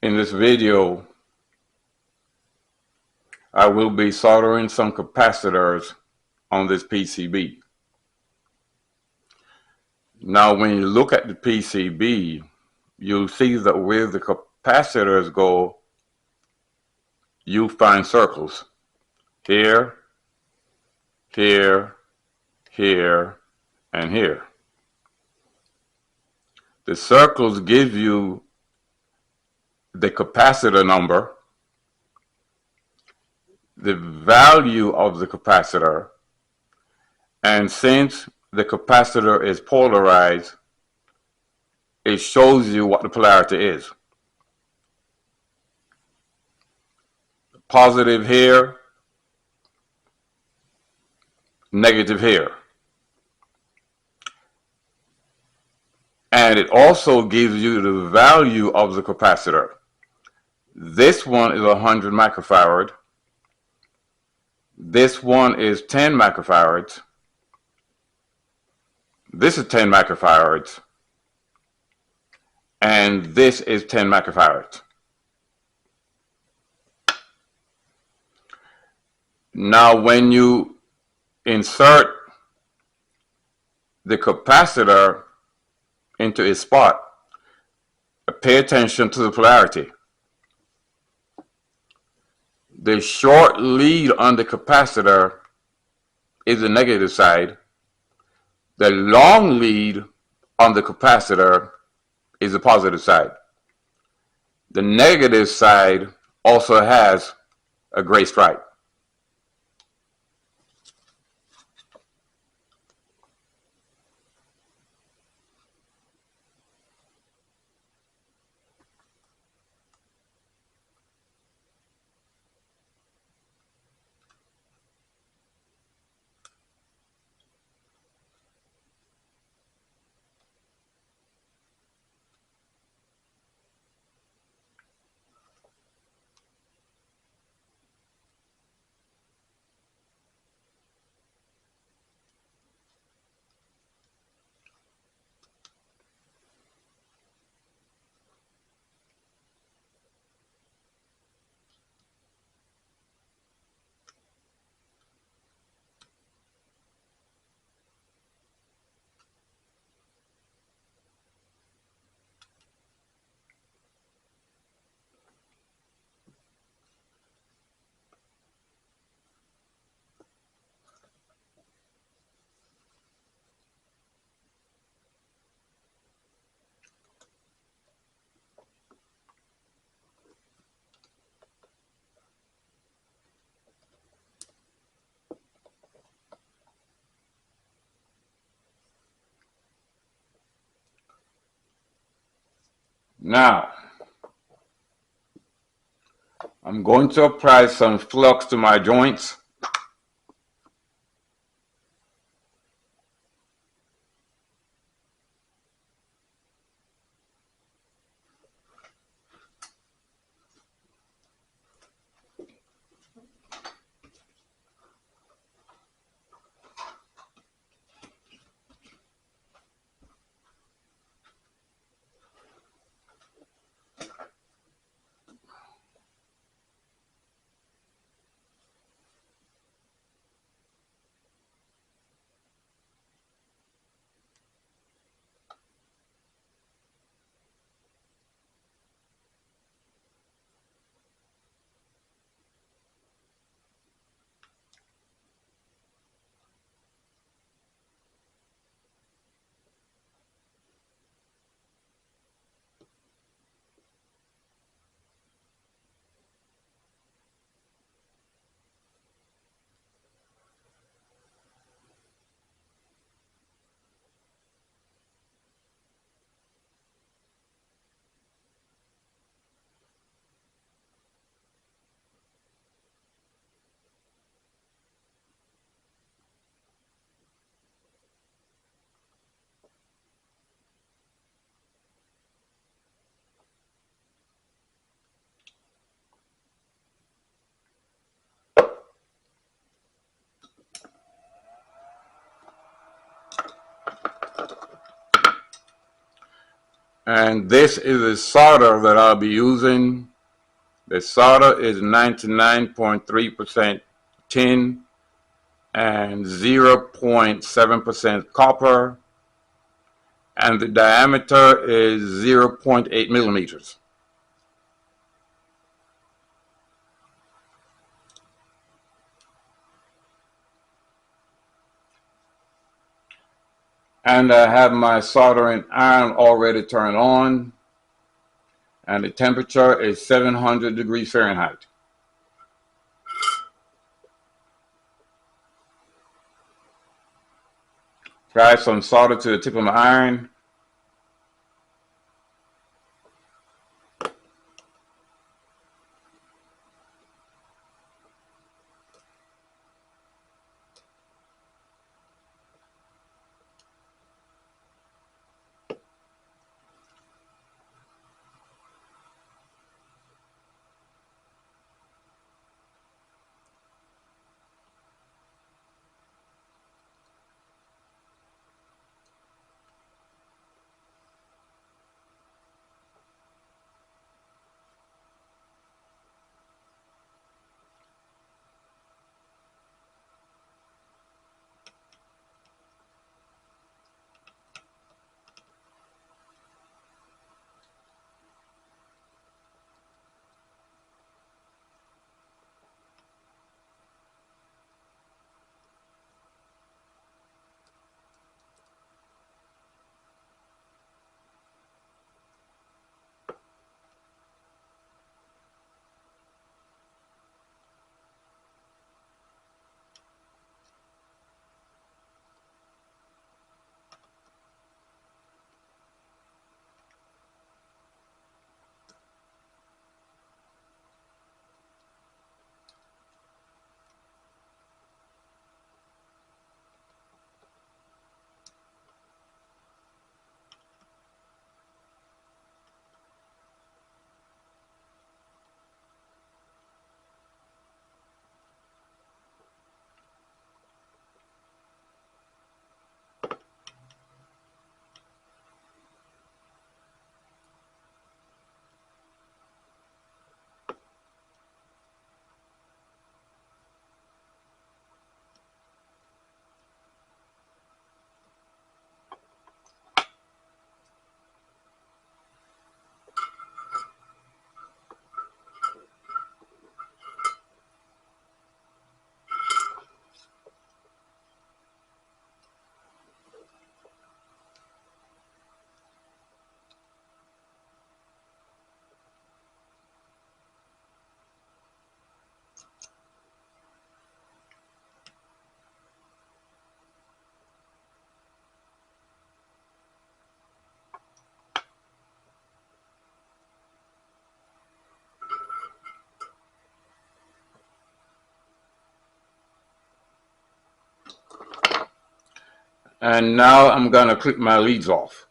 In this video, I will be soldering some capacitors on this PCB. Now, when you look at the PCB, you'll see that where the capacitors go, you find circles. Here, here, here, and here. The circles give you the capacitor number, the value of the capacitor, and since the capacitor is polarized, it shows you what the polarity is. Positive here, negative here. And it also gives you the value of the capacitor. This one is 100 microfarad. This one is 10 microfarads. This is 10 microfarads. And this is 10 microfarads. Now, when you insert the capacitor into its spot, pay attention to the polarity. The short lead on the capacitor is the negative side. The long lead on the capacitor is the positive side. The negative side also has a gray stripe. Now, I'm going to apply some flux to my joints. And this is the solder that I'll be using. The solder is 99.3% tin and 0.7% copper, and the diameter is 0.8 millimeters. And I have my soldering iron already turned on, and the temperature is 700 degrees Fahrenheit. Apply some solder to the tip of my iron. And now I'm going to clip my leads off.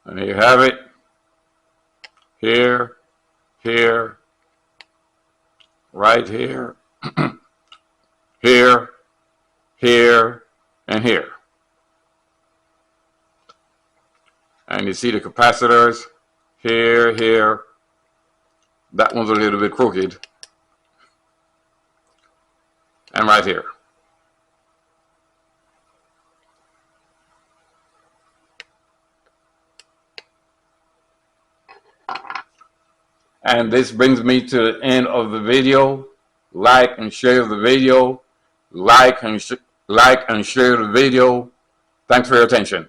And there you have it. Here, here, right here, here, here, and here. And you see the capacitors here, here. That one's a little bit crooked. And right here. And this brings me to the end of the video. like and share the video. Like and share the video. Thanks for your attention.